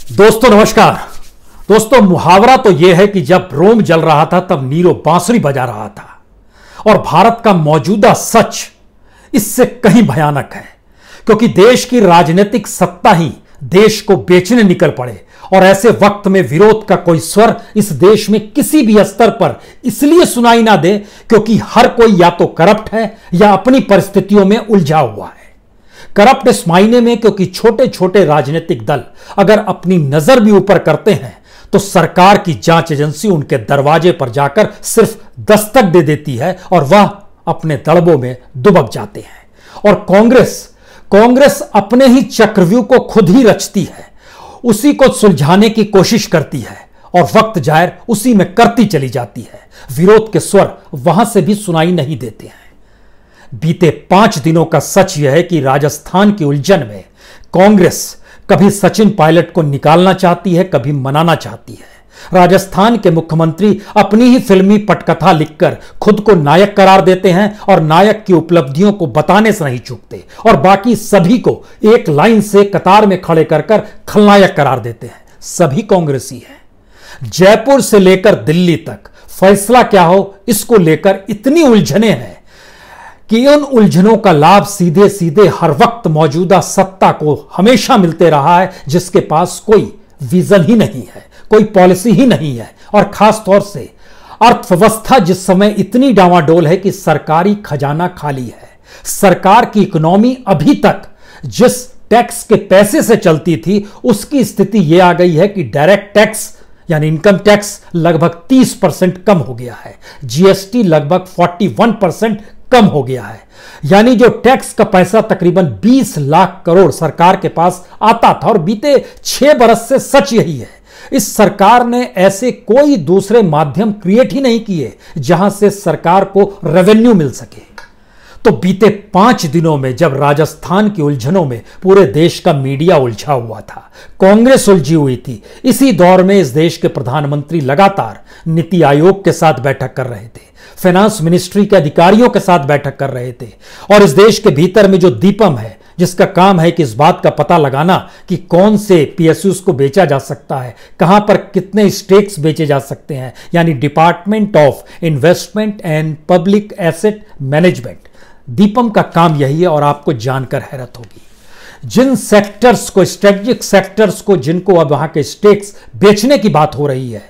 दोस्तों नमस्कार। दोस्तों मुहावरा तो यह है कि जब रोम जल रहा था तब नीरो बांसुरी बजा रहा था, और भारत का मौजूदा सच इससे कहीं भयानक है, क्योंकि देश की राजनीतिक सत्ता ही देश को बेचने निकल पड़े। और ऐसे वक्त में विरोध का कोई स्वर इस देश में किसी भी स्तर पर इसलिए सुनाई ना दे क्योंकि हर कोई या तो करप्ट है या अपनी परिस्थितियों में उलझा हुआ है। करप्ट इस मायने में क्योंकि छोटे छोटे राजनीतिक दल अगर अपनी नजर भी ऊपर करते हैं तो सरकार की जांच एजेंसी उनके दरवाजे पर जाकर सिर्फ दस्तक दे देती है और वह अपने दड़बों में दुबक जाते हैं। और कांग्रेस अपने ही चक्रव्यूह को खुद ही रचती है, उसी को सुलझाने की कोशिश करती है और वक्त जाहिर उसी में करती चली जाती है। विरोध के स्वर वहां से भी सुनाई नहीं देते हैं। बीते 5 दिनों का सच यह है कि राजस्थान की उलझन में कांग्रेस कभी सचिन पायलट को निकालना चाहती है, कभी मनाना चाहती है। राजस्थान के मुख्यमंत्री अपनी ही फिल्मी पटकथा लिखकर खुद को नायक करार देते हैं और नायक की उपलब्धियों को बताने से नहीं चूकते, और बाकी सभी को एक लाइन से कतार में खड़े कर खलनायक करार देते हैं। सभी कांग्रेसी हैं। जयपुर से लेकर दिल्ली तक फैसला क्या हो इसको लेकर इतनी उलझने हैं कि उन उलझनों का लाभ सीधे सीधे हर वक्त मौजूदा सत्ता को हमेशा मिलते रहा है, जिसके पास कोई विजन ही नहीं है, कोई पॉलिसी ही नहीं है। और खास तौर से अर्थव्यवस्था जिस समय इतनी डावाडोल है कि सरकारी खजाना खाली है। सरकार की इकोनॉमी अभी तक जिस टैक्स के पैसे से चलती थी उसकी स्थिति यह आ गई है कि डायरेक्ट टैक्स यानी इनकम टैक्स लगभग 30% कम हो गया है, जीएसटी लगभग 41% कम हो गया है। यानी जो टैक्स का पैसा तकरीबन 20 लाख करोड़ सरकार के पास आता था, और बीते 6 बरस से सच यही है। इस सरकार ने ऐसे कोई दूसरे माध्यम क्रिएट ही नहीं किए जहां से सरकार को रेवेन्यू मिल सके। तो बीते 5 दिनों में जब राजस्थान की उलझनों में पूरे देश का मीडिया उलझा हुआ था, कांग्रेस उलझी हुई थी, इसी दौर में इस देश के प्रधानमंत्री लगातार नीति आयोग के साथ बैठक कर रहे थे, फाइनेंस मिनिस्ट्री के अधिकारियों के साथ बैठक कर रहे थे। और इस देश के भीतर में जो दीपम है, जिसका काम है कि इस बात का पता लगाना कि कौन से पीएसयूज को बेचा जा सकता है, कहां पर कितने स्टेक्स बेचे जा सकते हैं, यानी department of investment and public asset management, Deepam का काम यही है। और आपको जानकर हैरत होगी, जिन सेक्टर्स को, स्ट्रेटेजिक सेक्टर्स को, जिनको अब वहां के स्टेक्स बेचने की बात हो रही है,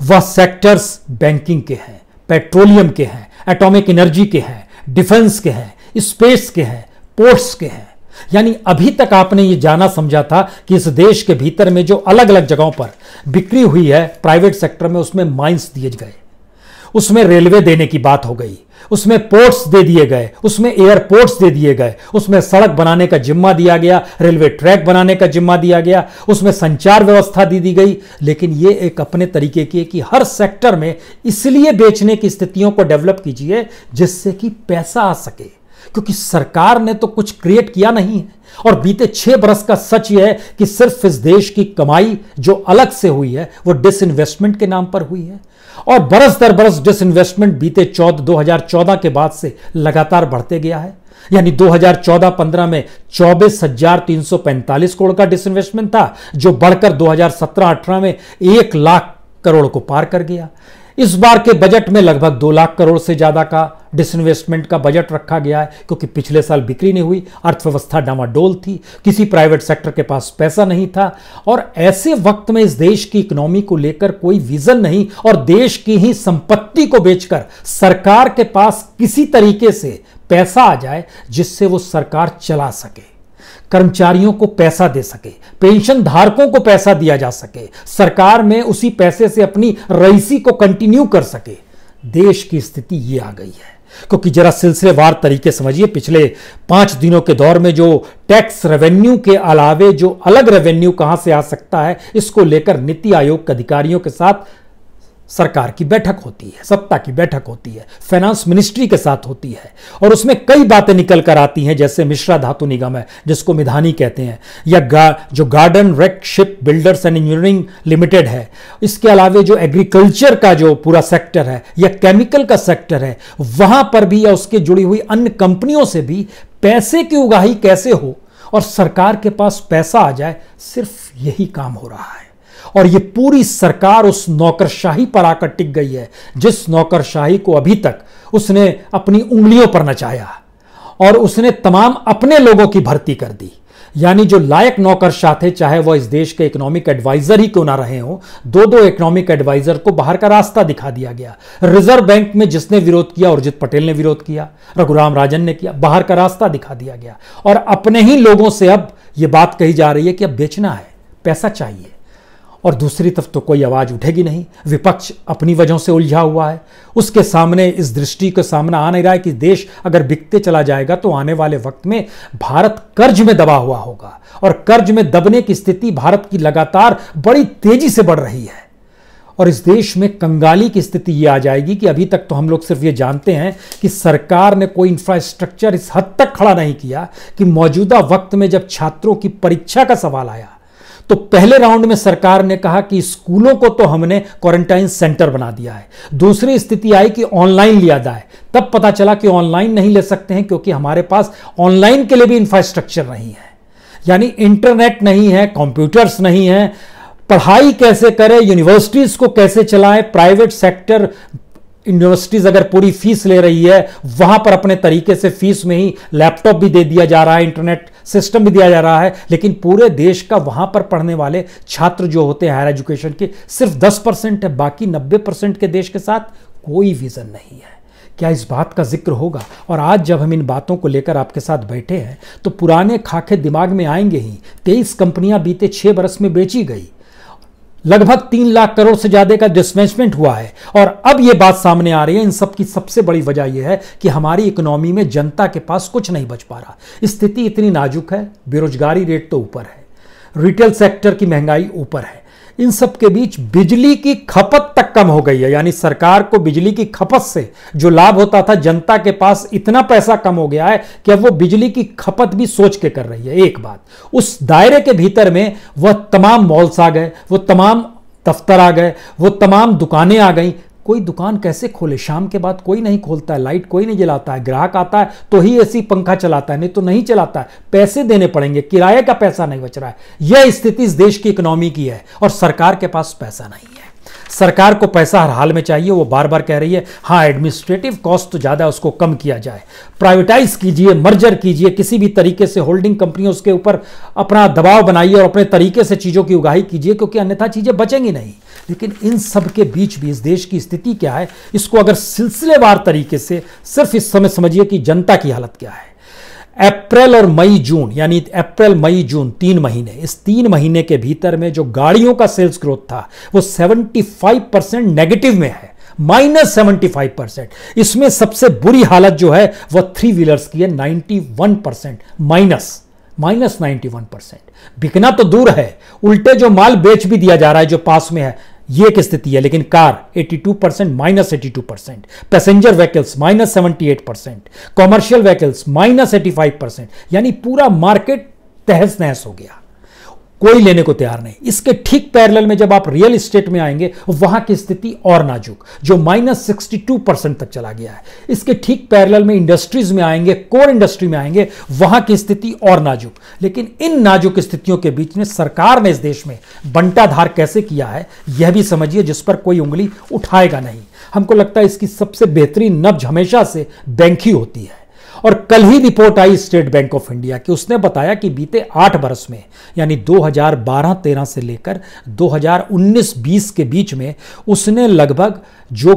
वह सेक्टर्स बैंकिंग के हैं, पेट्रोलियम के हैं, एटॉमिक एनर्जी के हैं, डिफेंस के हैं, स्पेस के हैं, पोर्ट्स के हैं। यानी अभी तक आपने ये जाना समझा था कि इस देश के भीतर में जो अलग अलग जगहों पर बिक्री हुई है प्राइवेट सेक्टर में, उसमें माइंस दिए गए, उसमें रेलवे देने की बात हो गई, उसमें पोर्ट्स दे दिए गए, उसमें एयरपोर्ट्स दे दिए गए, उसमें सड़क बनाने का जिम्मा दिया गया, रेलवे ट्रैक बनाने का जिम्मा दिया गया, उसमें संचार व्यवस्था दी गई। लेकिन ये एक अपने तरीके की है कि हर सेक्टर में इसलिए बेचने की स्थितियों को डेवलप कीजिए जिससे कि पैसा आ सके, क्योंकि सरकार ने तो कुछ क्रिएट किया नहीं है। और बीते 6 बरस का सच यह है कि सिर्फ इस देश की कमाई जो अलग से हुई है वो डिसइन्वेस्टमेंट के नाम पर हुई है, और बरस दर बरस डिसइन्वेस्टमेंट बीते 2014 के बाद से लगातार बढ़ते गया है। यानी 2014-15 में 24,345 करोड़ का डिसइन्वेस्टमेंट था, जो बढ़कर 2017-18 में 1 लाख करोड़ को पार कर गया। इस बार के बजट में लगभग 2 लाख करोड़ से ज्यादा का डिसइन्वेस्टमेंट का बजट रखा गया है, क्योंकि पिछले साल बिक्री नहीं हुई, अर्थव्यवस्था डामाडोल थी, किसी प्राइवेट सेक्टर के पास पैसा नहीं था। और ऐसे वक्त में इस देश की इकोनॉमी को लेकर कोई विजन नहीं, और देश की ही संपत्ति को बेचकर सरकार के पास किसी तरीके से पैसा आ जाए जिससे वो सरकार चला सके, कर्मचारियों को पैसा दे सके, पेंशन धारकों को पैसा दिया जा सके, सरकार में उसी पैसे से अपनी रईसी को कंटिन्यू कर सके। देश की स्थिति ये आ गई है। क्योंकि जरा सिलसिलेवार तरीके समझिए, पिछले 5 दिनों के दौर में जो टैक्स रेवेन्यू के अलावे जो अलग रेवेन्यू कहां से आ सकता है, इसको लेकर नीति आयोग के अधिकारियों के साथ सरकार की बैठक होती है, सत्ता की बैठक होती है, फाइनेंस मिनिस्ट्री के साथ होती है, और उसमें कई बातें निकल कर आती हैं, जैसे मिश्रा धातु निगम है जिसको मिधानी कहते हैं, या जो गार्डन रेक शिप बिल्डर्स एंड इंजीनियरिंग लिमिटेड है, इसके अलावे जो एग्रीकल्चर का जो पूरा सेक्टर है या केमिकल का सेक्टर है, वहां पर भी या उसके जुड़ी हुई अन्य कंपनियों से भी पैसे की उगाही कैसे हो और सरकार के पास पैसा आ जाए, सिर्फ यही काम हो रहा है। और ये पूरी सरकार उस नौकरशाही पर आकर टिक गई है, जिस नौकरशाही को अभी तक उसने अपनी उंगलियों पर नचाया, और उसने तमाम अपने लोगों की भर्ती कर दी। यानी जो लायक नौकरशाह थे, चाहे वह इस देश के इकोनॉमिक एडवाइजर ही क्यों ना रहे हों, दो इकोनॉमिक एडवाइजर को बाहर का रास्ता दिखा दिया गया। रिजर्व बैंक में जिसने विरोध किया, उर्जित पटेल ने विरोध किया, रघुराम राजन ने किया, बाहर का रास्ता दिखा दिया गया। और अपने ही लोगों से अब यह बात कही जा रही है कि अब बेचना है, पैसा चाहिए, और दूसरी तरफ तो कोई आवाज उठेगी नहीं। विपक्ष अपनी वजहों से उलझा हुआ है, उसके सामने इस दृष्टि का सामना आ नहीं रहा है कि देश अगर बिकते चला जाएगा तो आने वाले वक्त में भारत कर्ज में दबा हुआ होगा, और कर्ज में दबने की स्थिति भारत की लगातार बड़ी तेजी से बढ़ रही है। और इस देश में कंगाली की स्थिति यह आ जाएगी कि अभी तक तो हम लोग सिर्फ ये जानते हैं कि सरकार ने कोई इंफ्रास्ट्रक्चर इस हद तक खड़ा नहीं किया कि मौजूदा वक्त में जब छात्रों की परीक्षा का सवाल आया तो पहले राउंड में सरकार ने कहा कि स्कूलों को तो हमने क्वारंटाइन सेंटर बना दिया है। दूसरी स्थिति आई कि ऑनलाइन लिया जाए, तब पता चला कि ऑनलाइन नहीं ले सकते हैं क्योंकि हमारे पास ऑनलाइन के लिए भी इंफ्रास्ट्रक्चर नहीं है। यानी इंटरनेट नहीं है, कंप्यूटर्स नहीं है, पढ़ाई कैसे करें, यूनिवर्सिटीज को कैसे चलाएं, प्राइवेट सेक्टर यूनिवर्सिटीज अगर पूरी फीस ले रही है, वहां पर अपने तरीके से फीस में ही लैपटॉप भी दे दिया जा रहा है, इंटरनेट सिस्टम भी दिया जा रहा है, लेकिन पूरे देश का वहां पर पढ़ने वाले छात्र जो होते हैं हायर एजुकेशन के, सिर्फ 10% है। बाकी 90% के देश के साथ कोई विजन नहीं है। क्या इस बात का जिक्र होगा? और आज जब हम इन बातों को लेकर आपके साथ बैठे हैं तो पुराने खाके दिमाग में आएंगे ही। 23 कंपनियां बीते 6 बरस में बेची गई, लगभग 3 लाख करोड़ से ज्यादा का डिसमेंटमेंट हुआ है। और अब यह बात सामने आ रही है, इन सब की सबसे बड़ी वजह यह है कि हमारी इकोनॉमी में जनता के पास कुछ नहीं बच पा रहा। स्थिति इतनी नाजुक है, बेरोजगारी रेट तो ऊपर है, रिटेल सेक्टर की महंगाई ऊपर है, इन सब के बीच बिजली की खपत तक कम हो गई है। यानी सरकार को बिजली की खपत से जो लाभ होता था, जनता के पास इतना पैसा कम हो गया है कि अब वो बिजली की खपत भी सोच के कर रही है। एक बात, उस दायरे के भीतर में वह तमाम मॉल्स आ गए, वो तमाम दफ्तर आ गए, वो तमाम दुकानें आ गई। कोई दुकान कैसे खोले? शाम के बाद कोई नहीं खोलता है, लाइट कोई नहीं जलाता है, ग्राहक आता है तो ही एसी पंखा चलाता है, नहीं तो नहीं चलाता है। पैसे देने पड़ेंगे, किराए का पैसा नहीं बच रहा है। यह स्थिति इस देश की इकोनॉमी की है और सरकार के पास पैसा नहीं है। सरकार को पैसा हर हाल में चाहिए। वो बार बार कह रही है हाँ एडमिनिस्ट्रेटिव कॉस्ट तो ज़्यादा, उसको कम किया जाए, प्राइवेटाइज कीजिए, मर्जर कीजिए, किसी भी तरीके से होल्डिंग कंपनियों उसके ऊपर अपना दबाव बनाइए और अपने तरीके से चीज़ों की उगाही कीजिए, क्योंकि अन्यथा चीज़ें बचेंगी नहीं। लेकिन इन सब के बीच भी इस देश की स्थिति क्या है, इसको अगर सिलसिलेवार तरीके से सिर्फ इस समय समझिए कि जनता की हालत क्या है। अप्रैल और मई जून, यानी अप्रैल मई जून 3 महीने, इस 3 महीने के भीतर में जो गाड़ियों का सेल्स ग्रोथ था वो 75% नेगेटिव में है, -75%। इसमें सबसे बुरी हालत जो है वह 3 व्हीलर्स की है, 91% -91%। बिकना तो दूर है, उल्टे जो माल बेच भी दिया जा रहा है जो पास में है, ये एक स्थिति है। लेकिन car 82% -82%, passenger vehicles -78%, commercial vehicles -85%। यानी पूरा मार्केट तहस नहस हो गया, कोई लेने को तैयार नहीं। इसके ठीक पैरेलल में जब आप रियल एस्टेट में आएंगे वहां की स्थिति और नाजुक, जो -62% तक चला गया है। इसके ठीक पैरेलल में इंडस्ट्रीज में आएंगे, कोर इंडस्ट्री में आएंगे, वहां की स्थिति और नाजुक। लेकिन इन नाजुक स्थितियों के बीच में सरकार ने इस देश में बंटाधार कैसे किया है यह भी समझिए, जिस पर कोई उंगली उठाएगा नहीं। हमको लगता है इसकी सबसे बेहतरीन नब्ज हमेशा से बैंक ही होती है। और कल ही रिपोर्ट आई स्टेट बैंक ऑफ इंडिया की, उसने बताया कि बीते 8 बरस में, यानी 2012-13 से लेकर 2019-20 के बीच में उसने लगभग जो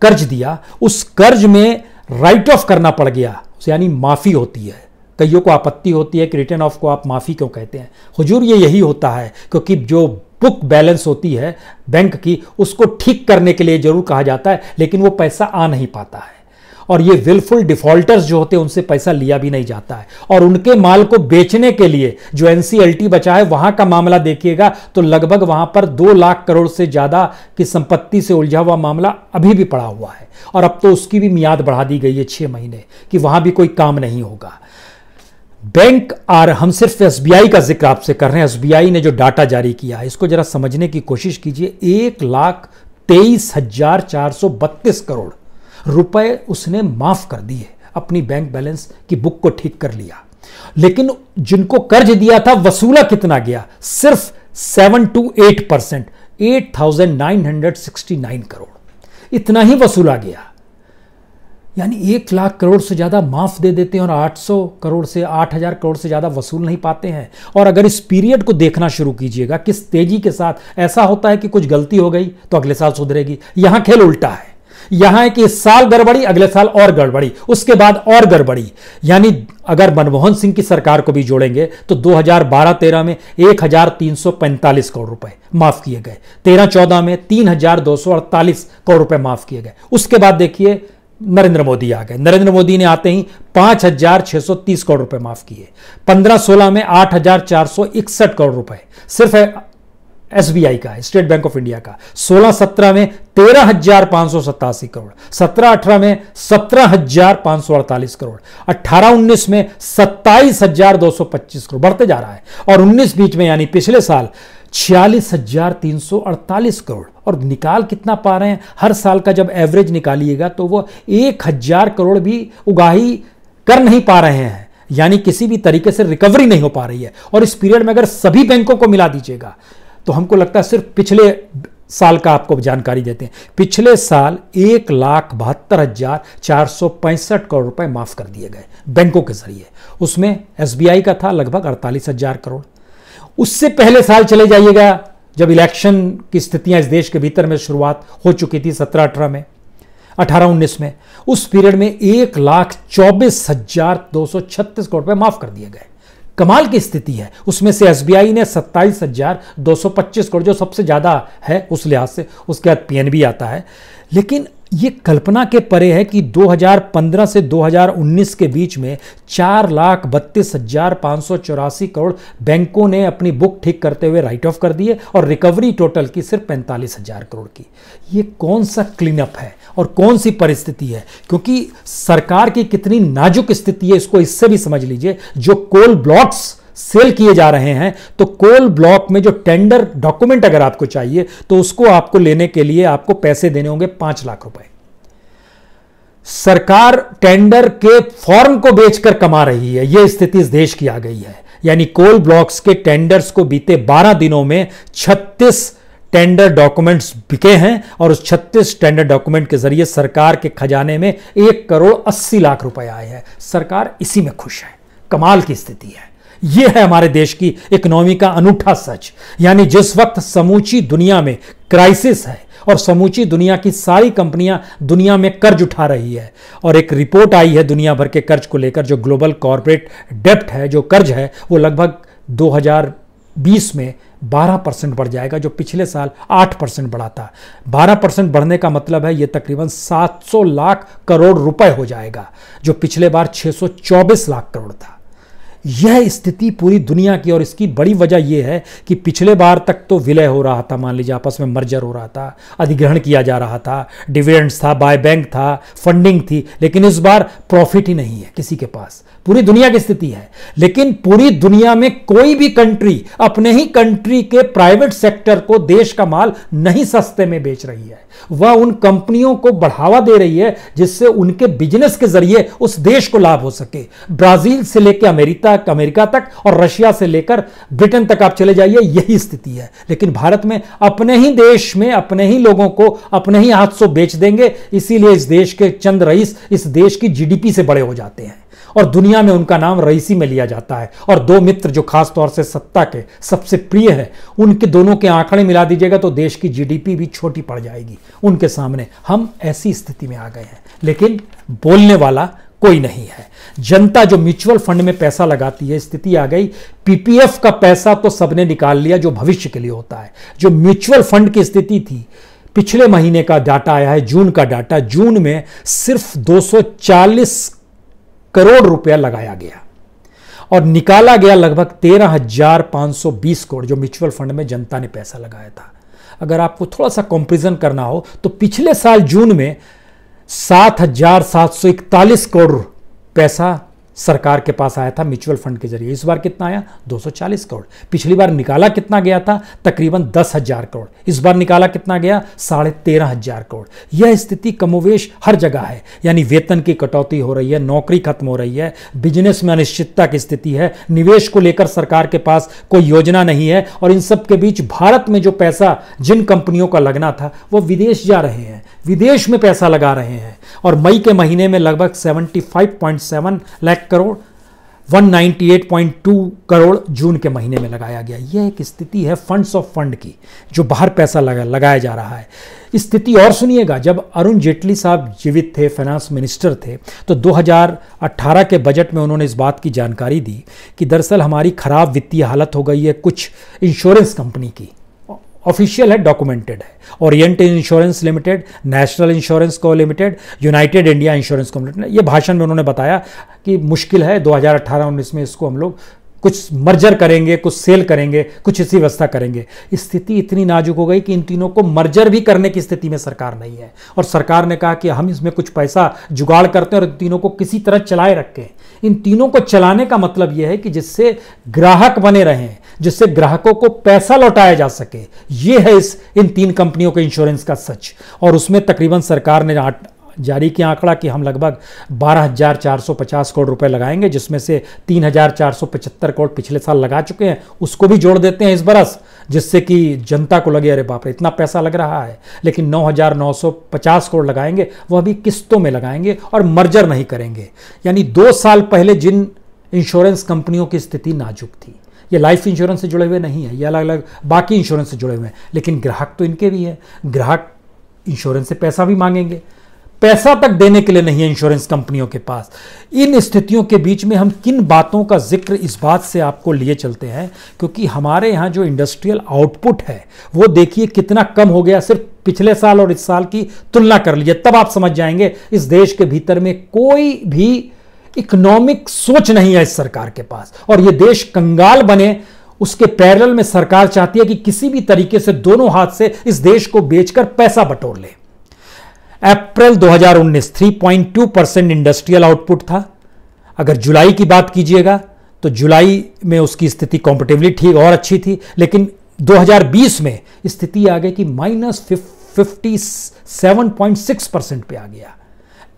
कर्ज दिया उस कर्ज में राइट ऑफ करना पड़ गया, यानी माफी होती है। कईयों को आपत्ति होती है कि रिटर्न ऑफ को आप माफी क्यों कहते हैं। हुजूर ये यही होता है क्योंकि जो बुक बैलेंस होती है बैंक की उसको ठीक करने के लिए जरूर कहा जाता है, लेकिन वो पैसा आ नहीं पाता है। और ये विलफुल डिफॉल्टर्स जो होते हैं उनसे पैसा लिया भी नहीं जाता है। और उनके माल को बेचने के लिए जो एनसीएलटी बचा है वहां का मामला देखिएगा तो लगभग वहां पर 2 लाख करोड़ से ज्यादा की संपत्ति से उलझा हुआ मामला अभी भी पड़ा हुआ है। और अब तो उसकी भी मियाद बढ़ा दी गई है 6 महीने कि वहां भी कोई काम नहीं होगा। बैंक हम सिर्फ एसबीआई का जिक्र आपसे कर रहे हैं। एसबीआई ने जो डाटा जारी किया है इसको जरा समझने की कोशिश कीजिए। 1,23,432 करोड़ रुपए उसने माफ कर दिए, अपनी बैंक बैलेंस की बुक को ठीक कर लिया। लेकिन जिनको कर्ज दिया था वसूला कितना गया? सिर्फ 7 to 8%, 8,969 करोड़, इतना ही वसूला गया। यानी 1 लाख करोड़ से ज्यादा माफ दे देते हैं और 800 करोड़ से 8,000 करोड़ से ज्यादा वसूल नहीं पाते हैं। और अगर इस पीरियड को देखना शुरू कीजिएगा, किस तेजी के साथ ऐसा होता है कि कुछ गलती हो गई तो अगले साल सुधरेगी। यहां खेल उल्टा है। यहां है कि इस साल गड़बड़ी, अगले साल और गड़बड़ी, उसके बाद और गड़बड़ी। यानी अगर मनमोहन सिंह की सरकार को भी जोड़ेंगे तो 2012-13 में 1,345 करोड़ रुपए माफ किए गए, 13-14 में 3,248 करोड़ रुपए माफ किए गए। उसके बाद देखिए नरेंद्र मोदी आ गए। नरेंद्र मोदी ने आते ही 5,630 करोड़ रुपए माफ किए। 15-16 में 8,461 करोड़ रुपए सिर्फ एसबीआई का है, स्टेट बैंक ऑफ इंडिया का। 16-17 में 13,587 करोड़, 17-18 में 17,548 करोड़, 18-19 में 27,225 करोड़, बढ़ते जा रहा है। और 19 बीच में यानी पिछले साल 46,348 करोड़। और निकाल कितना पा रहे हैं? हर साल का जब एवरेज निकालिएगा तो वो 1,000 करोड़ भी उगाही कर नहीं पा रहे हैं। यानी किसी भी तरीके से रिकवरी नहीं हो पा रही है। और इस पीरियड में अगर सभी बैंकों को मिला दीजिएगा तो हमको लगता है, सिर्फ पिछले साल का आपको जानकारी देते हैं, पिछले साल 1,72,465 करोड़ रुपए माफ कर दिए गए बैंकों के जरिए। उसमें एसबीआई का था लगभग 48,000 करोड़। उससे पहले साल चले जाइएगा जब इलेक्शन की स्थितियां इस देश के भीतर में शुरुआत हो चुकी थी 17-18 में, 18-19 में, उस पीरियड में 1,24,236 करोड़ रुपए माफ कर दिए गए। कमाल की स्थिति है। उसमें से एसबीआई ने 27,225 करोड़, जो सबसे ज्यादा है उस लिहाज से, उसके बाद पीएनबी आता है। लेकिन ये कल्पना के परे है कि 2015 से 2019 के बीच में 4,32,584 करोड़ बैंकों ने अपनी बुक ठीक करते हुए राइट ऑफ कर दिए और रिकवरी टोटल की सिर्फ 45,000 करोड़ की। ये कौन सा क्लीन अप है और कौन सी परिस्थिति है? क्योंकि सरकार की कितनी नाजुक स्थिति है इसको इससे भी समझ लीजिए। जो कोल ब्लॉक्स सेल किए जा रहे हैं, तो कोल ब्लॉक में जो टेंडर डॉक्यूमेंट अगर आपको चाहिए तो उसको आपको लेने के लिए आपको पैसे देने होंगे 5 लाख रुपए। सरकार टेंडर के फॉर्म को बेचकर कमा रही है। यह स्थिति इस देश की आ गई है। यानी कोल ब्लॉक्स के टेंडर्स को बीते 12 दिनों में 36 टेंडर डॉक्यूमेंट्स बिके हैं और उस 36 टेंडर डॉक्यूमेंट के जरिए सरकार के खजाने में 1,80,00,000 रुपए आए हैं। सरकार इसी में खुश है। कमाल की स्थिति है। यह है हमारे देश की इकोनॉमी का अनूठा सच। यानी जिस वक्त समूची दुनिया में क्राइसिस है और समूची दुनिया की सारी कंपनियां दुनिया में कर्ज उठा रही है, और एक रिपोर्ट आई है दुनिया भर के कर्ज को लेकर, जो ग्लोबल कॉर्पोरेट डेब्ट है, जो कर्ज है, वो लगभग 2020 में 12% बढ़ जाएगा, जो पिछले साल 8% बढ़ा था। 12% बढ़ने का मतलब है ये तकरीबन 700 लाख करोड़ रुपए हो जाएगा, जो पिछले बार 624 लाख करोड़ था। यह स्थिति पूरी दुनिया की, और इसकी बड़ी वजह यह है कि पिछले बार तक तो विलय हो रहा था, मान लीजिए आपस में मर्जर हो रहा था, अधिग्रहण किया जा रहा था, डिविडेंड्स था, बाय बैंक था, फंडिंग थी, लेकिन इस बार प्रॉफिट ही नहीं है किसी के पास। पूरी दुनिया की स्थिति है। लेकिन पूरी दुनिया में कोई भी कंट्री अपने ही कंट्री के प्राइवेट सेक्टर को देश का माल नहीं सस्ते में बेच रही है। वह उन कंपनियों को बढ़ावा दे रही है जिससे उनके बिजनेस के जरिए उस देश को लाभ हो सके। ब्राजील से लेकर अमेरिका तक और रशिया से लेकर ब्रिटेन तक आप चले जाइए, यही स्थिति है। लेकिन भारत में अपने ही देश में अपने ही लोगों को अपने ही हाथ से बेच देंगे, इसीलिए इस देश के चंद रईस इस देश की जीडीपी से बड़े हो जाते हैं और दुनिया में उनका नाम रईसी में लिया जाता है। और दो मित्र जो खास तौर से सत्ता के सबसे प्रिय है, उनके दोनों के आंकड़े मिला दीजिएगा तो देश की जीडीपी भी छोटी पड़ जाएगी उनके सामने। हम ऐसी स्थिति में आ गए हैं, लेकिन बोलने वाला कोई नहीं है। जनता जो म्यूचुअल फंड में पैसा लगाती है, स्थिति आ गई, पीपीएफ का पैसा तो सबने निकाल लिया जो भविष्य के लिए होता है। जो म्यूचुअल फंड की स्थिति थी, पिछले महीने का डाटा आया है, जून का डाटा, जून में सिर्फ 240 करोड़ रुपया लगाया गया और निकाला गया लगभग 13,520 करोड़, जो म्यूचुअल फंड में जनता ने पैसा लगाया था। अगर आपको थोड़ा सा कंपैरिजन करना हो तो पिछले साल जून में 7,741 करोड़ पैसा सरकार के पास आया था म्यूचुअल फंड के जरिए। इस बार कितना आया? 240 करोड़। पिछली बार निकाला कितना गया था? तकरीबन 10,000 करोड़। इस बार निकाला कितना गया? 13,500 करोड़। यह स्थिति कमोवेश हर जगह है, यानी वेतन की कटौती हो रही है, नौकरी खत्म हो रही है, बिजनेस में अनिश्चितता की स्थिति है, निवेश को लेकर सरकार के पास कोई योजना नहीं है, और इन सब के बीच भारत में जो पैसा जिन कंपनियों का लगना था वो विदेश जा रहे हैं, विदेश में पैसा लगा रहे हैं। और मई के महीने में लगभग 75.7 लाख करोड़, 198.2 करोड़ जून के महीने में लगाया गया। यह एक स्थिति है फंड्स ऑफ फंड की, जो बाहर पैसा लगाया जा रहा है। स्थिति और सुनिएगा, जब अरुण जेटली साहब जीवित थे, फाइनेंस मिनिस्टर थे, तो 2018 के बजट में उन्होंने इस बात की जानकारी दी कि दरअसल हमारी खराब वित्तीय हालत हो गई है कुछ इंश्योरेंस कंपनी की। ऑफिशियल है, डॉक्यूमेंटेड है। Orient insurance limited, national insurance को लिमिटेड, यूनाइटेड इंडिया इंश्योरेंस को लिमिटेड। ये भाषण में उन्होंने बताया कि मुश्किल है 2018-19 में इसको हम लोग कुछ मर्जर करेंगे, कुछ सेल करेंगे, कुछ इसी व्यवस्था करेंगे। स्थिति इतनी नाजुक हो गई कि इन तीनों को मर्जर भी करने की स्थिति में सरकार नहीं है, और सरकार ने कहा कि हम इसमें कुछ पैसा जुगाड़ करते हैं और इन तीनों को किसी तरह चलाए रखें। इन तीनों को चलाने का मतलब यह है कि जिससे ग्राहक बने रहें, जिससे ग्राहकों को पैसा लौटाया जा सके। यह है इन 3 कंपनियों के इंश्योरेंस का सच। और उसमें तकरीबन सरकार ने जारी किया आंकड़ा कि हम लगभग 12,450 करोड़ रुपए लगाएंगे, जिसमें से 3,475 करोड़ पिछले साल लगा चुके हैं। उसको भी जोड़ देते हैं इस बरस, जिससे कि जनता को लगे अरे बाप रे इतना पैसा लग रहा है। लेकिन 9,950 करोड़ लगाएंगे, वह भी किस्तों में लगाएंगे और मर्जर नहीं करेंगे। यानी 2 साल पहले जिन इंश्योरेंस कंपनियों की स्थिति नाजुक थी, ये लाइफ इंश्योरेंस से जुड़े हुए नहीं है, ये अलग अलग बाकी इंश्योरेंस से जुड़े हुए हैं, लेकिन ग्राहक तो इनके भी है। ग्राहक इंश्योरेंस से पैसा भी मांगेंगे, पैसा तक देने के लिए नहीं है इंश्योरेंस कंपनियों के पास। इन स्थितियों के बीच में हम किन बातों का जिक्र इस बात से आपको लिए चलते हैं, क्योंकि हमारे यहाँ जो इंडस्ट्रियल आउटपुट है वो देखिए कितना कम हो गया। सिर्फ पिछले साल और इस साल की तुलना कर लीजिए, तब आप समझ जाएंगे इस देश के भीतर में कोई भी इकोनॉमिक सोच नहीं है इस सरकार के पास, और ये देश कंगाल बने। उसके पैरेलल में सरकार चाहती है कि किसी भी तरीके से दोनों हाथ से इस देश को बेचकर पैसा बटोर ले। अप्रैल 2019 3.2% इंडस्ट्रियल आउटपुट था। अगर जुलाई की बात कीजिएगा तो जुलाई में उसकी स्थिति कॉम्पेटिवली ठीक और अच्छी थी, लेकिन 2020 में स्थिति आ गई कि -57.6% पे आ गया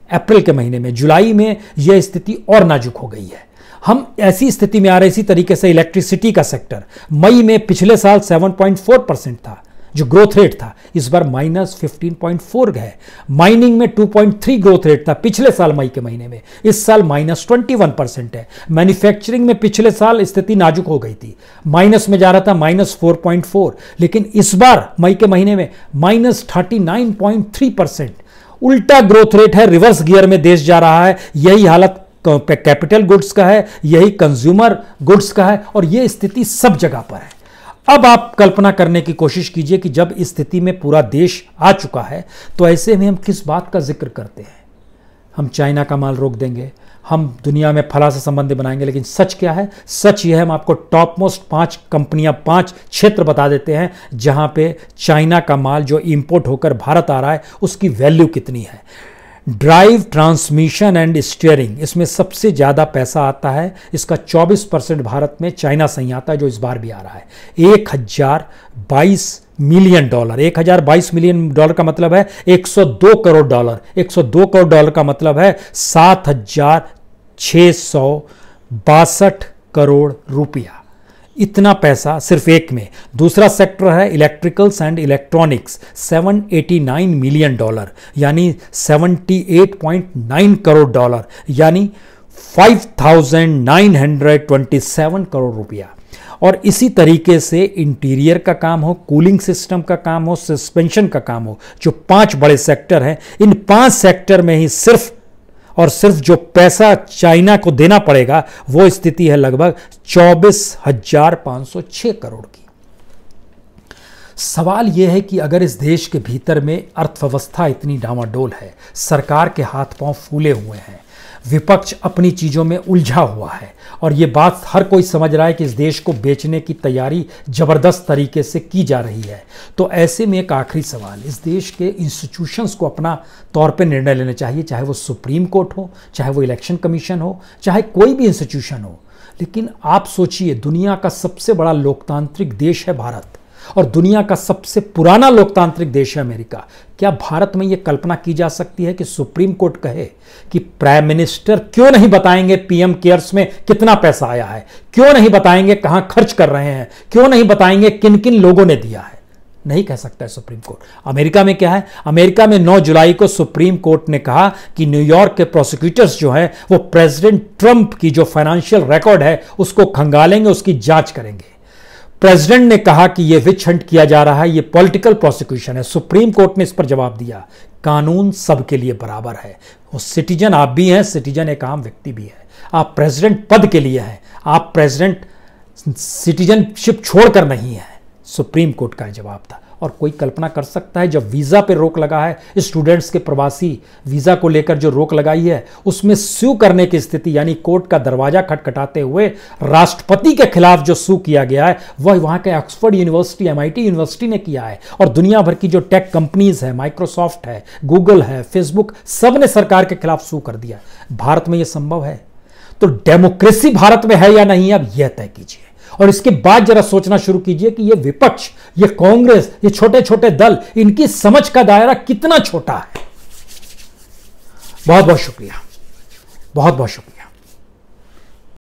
अप्रैल के महीने में। जुलाई में यह स्थिति और नाजुक हो गई है। हम ऐसी स्थिति में आ रहे। इसी तरीके से इलेक्ट्रिसिटी का सेक्टर मई में पिछले साल 7.4% था जो ग्रोथ रेट था, इस बार -15.4 है। माइनिंग में 2.3 ग्रोथ रेट था पिछले साल मई के महीने में, इस साल -21% है। मैन्युफैक्चरिंग में पिछले साल स्थिति नाजुक हो गई थी, माइनस में जा रहा था -4.4, लेकिन इस बार मई के महीने में -39.3%। उल्टा ग्रोथ रेट है, रिवर्स गियर में देश जा रहा है। यही हालत कैपिटल गुड्स का है, यही कंज्यूमर गुड्स का है, और यह स्थिति सब जगह पर है। अब आप कल्पना करने की कोशिश कीजिए कि जब इस स्थिति में पूरा देश आ चुका है तो ऐसे में हम किस बात का जिक्र करते हैं। हम चाइना का माल रोक देंगे, हम दुनिया में फला से संबंध बनाएंगे, लेकिन सच क्या है? सच यह है, हम आपको टॉप मोस्ट 5 कंपनियां, 5 क्षेत्र बता देते हैं जहां पे चाइना का माल जो इंपोर्ट होकर भारत आ रहा है उसकी वैल्यू कितनी है। ड्राइव, ट्रांसमिशन एंड स्टीयरिंग, इसमें सबसे ज़्यादा पैसा आता है। इसका 24% भारत में चाइना से ही आता है, जो इस बार भी आ रहा है। $1022 मिलियन। $1022 मिलियन का मतलब है 102 करोड़ डॉलर। 102 करोड़ डॉलर का मतलब है 7,662 करोड़ रुपया। इतना पैसा सिर्फ एक में। दूसरा सेक्टर है इलेक्ट्रिकल्स एंड इलेक्ट्रॉनिक्स, $789 मिलियन, यानी 78.9 करोड़ डॉलर, यानी 5,927 करोड़ रुपया। और इसी तरीके से इंटीरियर का काम हो, कूलिंग सिस्टम का काम हो, सस्पेंशन का काम हो, जो 5 बड़े सेक्टर हैं, इन 5 सेक्टर में ही सिर्फ और सिर्फ जो पैसा चाइना को देना पड़ेगा वो स्थिति है लगभग 24,506 करोड़ की। सवाल यह है कि अगर इस देश के भीतर में अर्थव्यवस्था इतनी डामाडोल है, सरकार के हाथ पांव फूले हुए हैं, विपक्ष अपनी चीजों में उलझा हुआ है और यह बात हर कोई समझ रहा है कि इस देश को बेचने की तैयारी जबरदस्त तरीके से की जा रही है। तो ऐसे में एक आखिरी सवाल, इस देश के इंस्टीट्यूशंस को अपना तौर पे निर्णय लेने चाहिए, चाहे वो सुप्रीम कोर्ट हो, चाहे वो इलेक्शन कमीशन हो, चाहे कोई भी इंस्टीट्यूशन हो। लेकिन आप सोचिए, दुनिया का सबसे बड़ा लोकतांत्रिक देश है भारत और दुनिया का सबसे पुराना लोकतांत्रिक देश है अमेरिका। क्या भारत में यह कल्पना की जा सकती है कि सुप्रीम कोर्ट कहे कि प्राइम मिनिस्टर क्यों नहीं बताएंगे पीएम केयर्स में कितना पैसा आया है, क्यों नहीं बताएंगे कहां खर्च कर रहे हैं, क्यों नहीं बताएंगे किन किन लोगों ने दिया है? नहीं कह सकता है सुप्रीम कोर्ट। अमेरिका में क्या है? अमेरिका में 9 जुलाई को सुप्रीम कोर्ट ने कहा कि न्यूयॉर्क के प्रोसिक्यूटर्स जो हैं वो प्रेसिडेंट ट्रंप की जो फाइनेंशियल रिकॉर्ड है उसको खंगालेंगे, उसकी जांच करेंगे। प्रेसिडेंट ने कहा कि यह विच हंट किया जा रहा है, यह पॉलिटिकल प्रोसिक्यूशन है। सुप्रीम कोर्ट ने इस पर जवाब दिया, कानून सबके लिए बराबर है। वो सिटीजन आप भी हैं, सिटीजन एक आम व्यक्ति भी है। आप प्रेसिडेंट पद के लिए हैं, आप प्रेसिडेंट सिटीजनशिप छोड़कर नहीं है। सुप्रीम कोर्ट का जवाब था। और कोई कल्पना कर सकता है, जब वीजा पे रोक लगा है, स्टूडेंट्स के प्रवासी वीजा को लेकर जो रोक लगाई है उसमें सू करने की स्थिति, यानी कोर्ट का दरवाजा खटखटाते हुए राष्ट्रपति के खिलाफ जो सू किया गया है वह वहां के ऑक्सफोर्ड यूनिवर्सिटी, MIT यूनिवर्सिटी ने किया है। और दुनिया भर की जो टेक कंपनीज है, माइक्रोसॉफ्ट है, गूगल है, फेसबुक, सब ने सरकार के खिलाफ सू कर दिया। भारत में यह संभव है? तो डेमोक्रेसी भारत में है या नहीं, अब यह तय कीजिए। और इसके बाद जरा सोचना शुरू कीजिए कि ये विपक्ष, ये कांग्रेस, ये छोटे छोटे दल, इनकी समझ का दायरा कितना छोटा है। बहुत बहुत शुक्रिया, बहुत बहुत शुक्रिया।